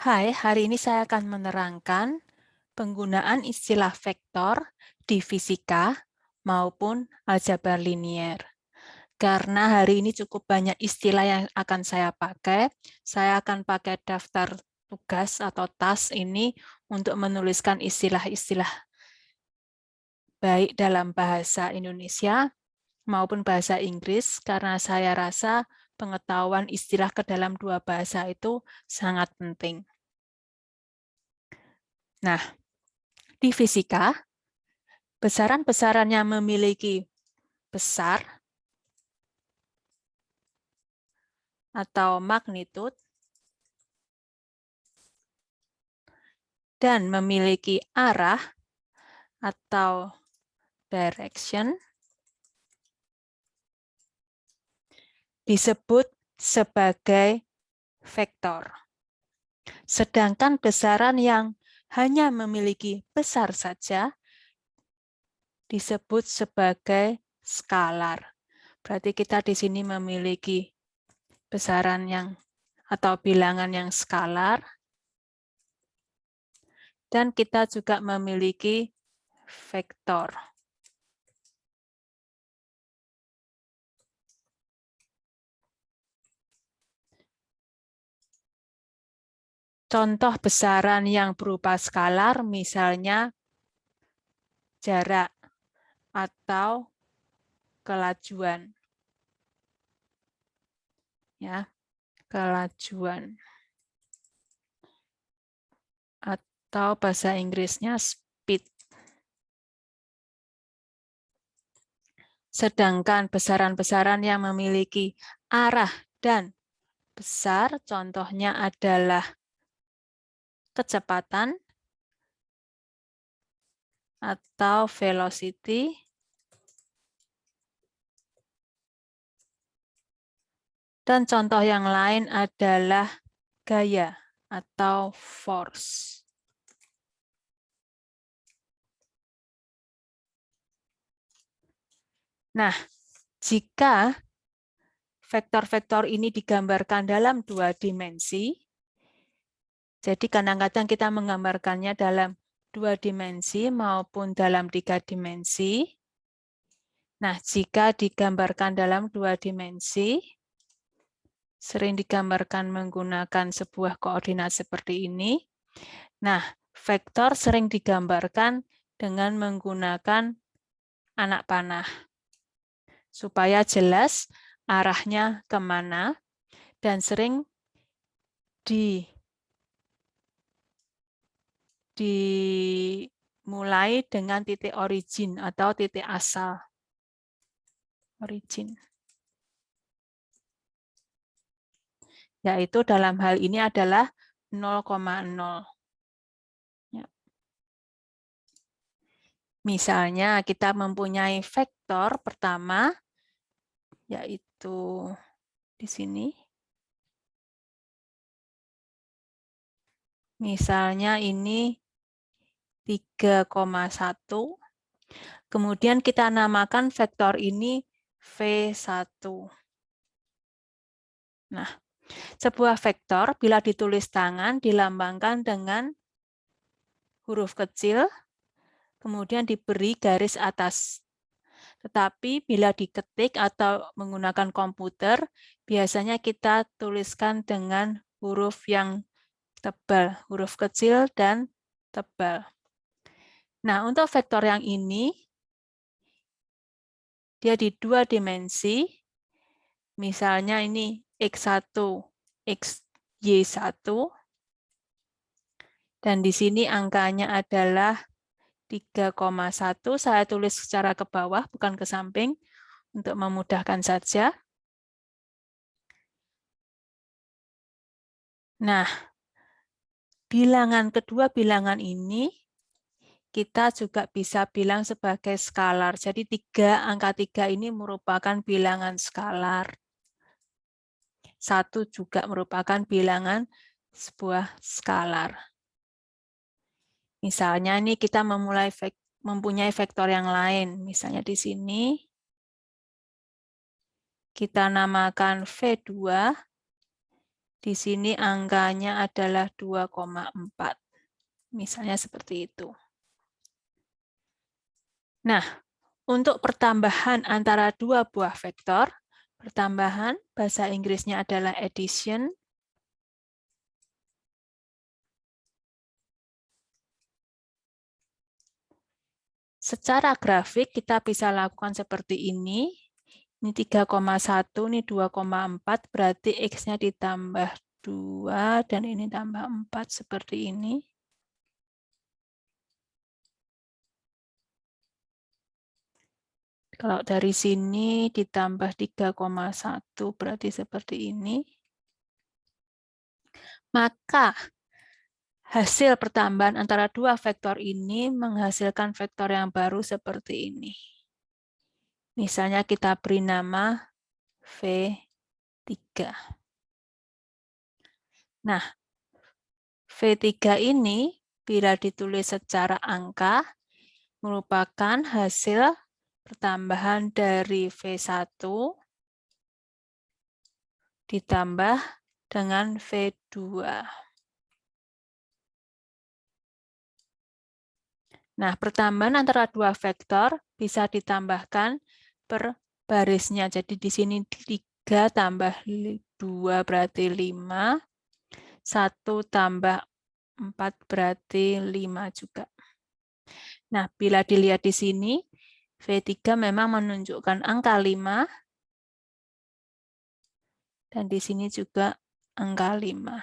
Hai, hari ini saya akan menerangkan penggunaan istilah vektor di fisika maupun aljabar linier. Karena hari ini cukup banyak istilah yang akan saya akan pakai daftar tugas atau tas ini untuk menuliskan istilah-istilah baik dalam bahasa Indonesia maupun bahasa Inggris, karena saya rasa pengetahuan istilah ke dalam dua bahasa itu sangat penting. Nah, di fisika, besaran-besaran yang memiliki besar atau magnitud dan memiliki arah atau direction disebut sebagai vektor. Sedangkan besaran yang hanya memiliki besar saja disebut sebagai skalar. Berarti kita di sini memiliki besaran yang atau bilangan yang skalar, dan kita juga memiliki vektor. Contoh besaran yang berupa skalar, misalnya jarak atau kelajuan. Ya, kelajuan. Atau bahasa Inggrisnya speed. Sedangkan besaran-besaran yang memiliki arah dan besar, contohnya adalah kecepatan atau velocity, dan contoh yang lain adalah gaya atau force. Nah, jika vektor-vektor ini digambarkan dalam dua dimensi, jadi kadang-kadang kita menggambarkannya dalam dua dimensi maupun dalam tiga dimensi. Nah, jika digambarkan dalam dua dimensi, sering digambarkan menggunakan sebuah koordinat seperti ini. Nah, vektor sering digambarkan dengan menggunakan anak panah, supaya jelas arahnya kemana, dan sering dimulai dengan titik origin atau titik asal. Origin. Yaitu dalam hal ini adalah 0,0. Ya. Misalnya kita mempunyai vektor pertama, yaitu di sini. Misalnya ini 3,1. Kemudian kita namakan vektor ini V1. Nah, sebuah vektor bila ditulis tangan dilambangkan dengan huruf kecil, kemudian diberi garis atas. Tetapi bila diketik atau menggunakan komputer, biasanya kita tuliskan dengan huruf yang tebal, huruf kecil dan tebal. Nah, untuk vektor yang ini, dia di dua dimensi, misalnya ini X1, XY1, dan di sini angkanya adalah 3,1, saya tulis secara ke bawah, bukan ke samping, untuk memudahkan saja. Nah, bilangan kedua, bilangan ini, kita juga bisa bilang sebagai skalar. Jadi angka 3 ini merupakan bilangan skalar. 1 juga merupakan bilangan sebuah skalar. Misalnya ini kita mempunyai vektor yang lain. Misalnya di sini kita namakan V2, Di sini angkanya adalah 2,4. Misalnya seperti itu. Nah, untuk pertambahan antara dua buah vektor, pertambahan bahasa Inggrisnya adalah addition. Secara grafik kita bisa lakukan seperti ini. Ini 3,1, ini 2,4, berarti X-nya ditambah 2, dan ini tambah 4 seperti ini. Kalau dari sini ditambah 3,1, berarti seperti ini. Maka hasil pertambahan antara dua vektor ini menghasilkan vektor yang baru seperti ini. Misalnya kita beri nama V3. Nah, V3 ini bila ditulis secara angka merupakan hasil pertambahan dari V1 ditambah dengan V2. Nah, pertambahan antara dua vektor bisa ditambahkan per barisnya. Jadi di sini 3 tambah 2 berarti 5. 1 tambah 4 berarti 5 juga. Nah, bila dilihat di sini, V3 memang menunjukkan angka 5. Dan di sini juga angka 5.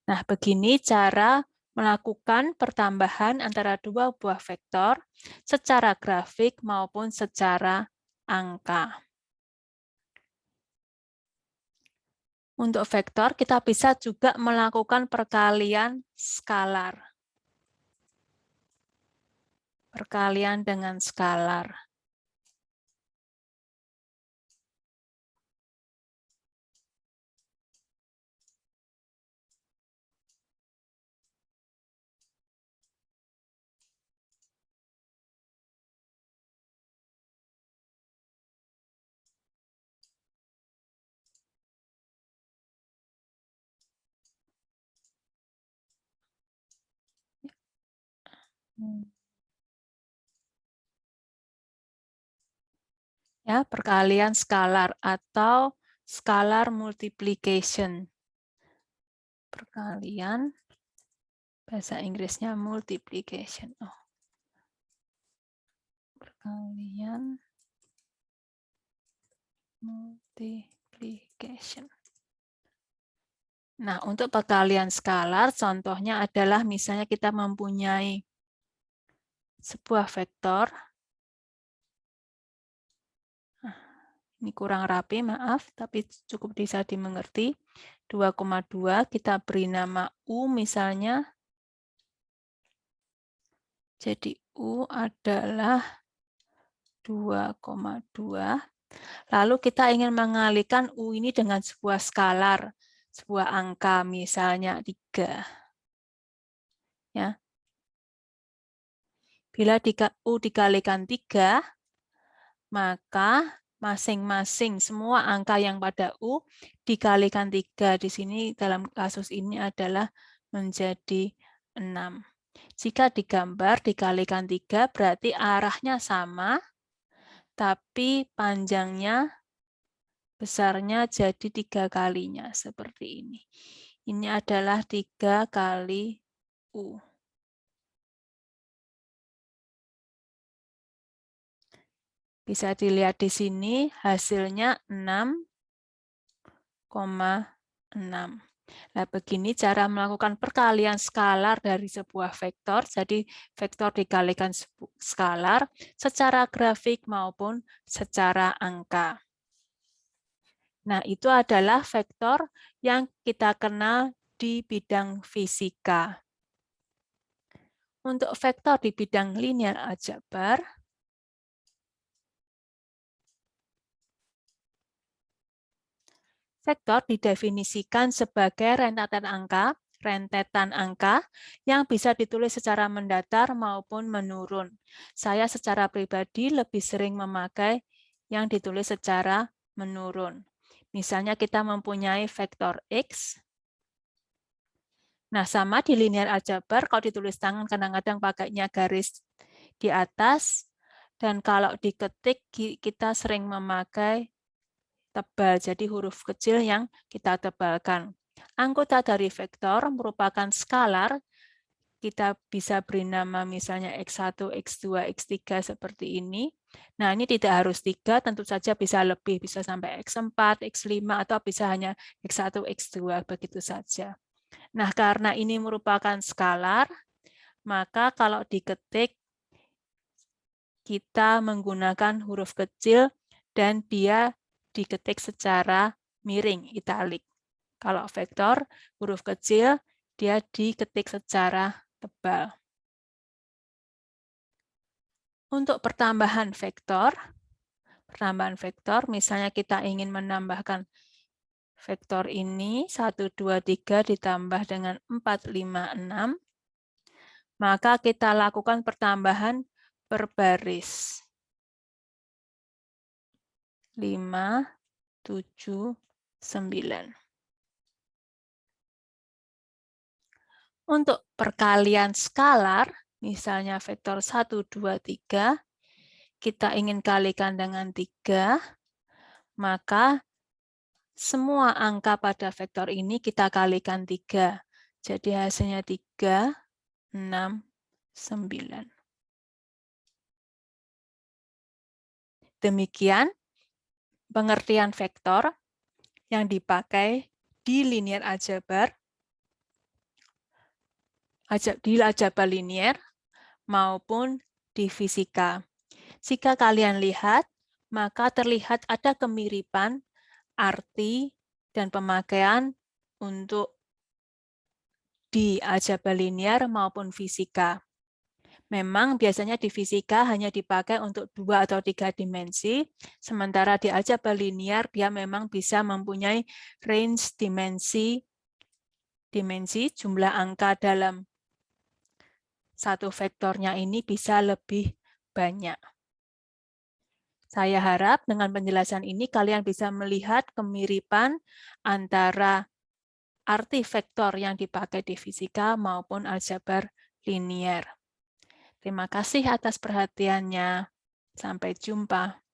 Nah, begini cara melakukan pertambahan antara dua buah vektor secara grafik maupun secara angka. Untuk vektor, kita bisa juga melakukan perkalian skalar. Perkalian dengan skalar. Ya, perkalian skalar atau scalar multiplication. Perkalian, bahasa Inggrisnya multiplication. Oh. Perkalian multiplication. Nah, untuk perkalian skalar, contohnya adalah misalnya kita mempunyai sebuah vektor. Ini kurang rapi, maaf, tapi cukup bisa dimengerti. 2,2, kita beri nama U misalnya. Jadi U adalah 2,2. Lalu kita ingin mengalihkan U ini dengan sebuah skalar, sebuah angka, misalnya 3. Ya. Bila U dikalikan 3, maka masing-masing semua angka yang pada U dikalikan 3. Di sini dalam kasus ini adalah menjadi 6. Jika digambar dikalikan 3 berarti arahnya sama, tapi panjangnya besarnya jadi 3 kalinya seperti ini. Ini adalah 3 kali U. Bisa dilihat di sini hasilnya 6,6. Nah, begini cara melakukan perkalian skalar dari sebuah vektor. Jadi vektor dikalikan skalar secara grafik maupun secara angka. Nah, itu adalah vektor yang kita kenal di bidang fisika. Untuk vektor di bidang linear aljabar, vektor didefinisikan sebagai rentetan angka yang bisa ditulis secara mendatar maupun menurun. Saya secara pribadi lebih sering memakai yang ditulis secara menurun. Misalnya kita mempunyai vektor X. Nah, sama di linear aljabar, kalau ditulis tangan kadang-kadang pakainya garis di atas, dan kalau diketik kita sering memakai tebal, jadi huruf kecil yang kita tebalkan. Anggota dari vektor merupakan skalar, kita bisa beri nama misalnya X1, X2, X3 seperti ini. Nah, ini tidak harus 3, tentu saja bisa lebih, bisa sampai X4, X5, atau bisa hanya X1, X2, begitu saja. Nah, karena ini merupakan skalar, maka kalau diketik, kita menggunakan huruf kecil dan dia diketik secara miring, italik. Kalau vektor, huruf kecil, dia diketik secara tebal. Untuk pertambahan vektor, misalnya kita ingin menambahkan vektor ini, 1, 2, 3 ditambah dengan 4, 5, 6, maka kita lakukan pertambahan per baris. 5, 7, 9. Untuk perkalian skalar, misalnya vektor 1, 2, 3, kita ingin kalikan dengan 3, maka semua angka pada vektor ini kita kalikan 3. Jadi hasilnya 3, 6, 9. Demikian pengertian vektor yang dipakai di linear aljabar, di aljabar linear maupun di fisika. Jika kalian lihat, maka terlihat ada kemiripan arti dan pemakaian untuk di aljabar linear maupun fisika. Memang biasanya di fisika hanya dipakai untuk 2 atau 3 dimensi, sementara di aljabar linear dia memang bisa mempunyai range dimensi jumlah angka dalam satu vektornya ini bisa lebih banyak. Saya harap dengan penjelasan ini kalian bisa melihat kemiripan antara arti vektor yang dipakai di fisika maupun aljabar linear. Terima kasih atas perhatiannya. Sampai jumpa.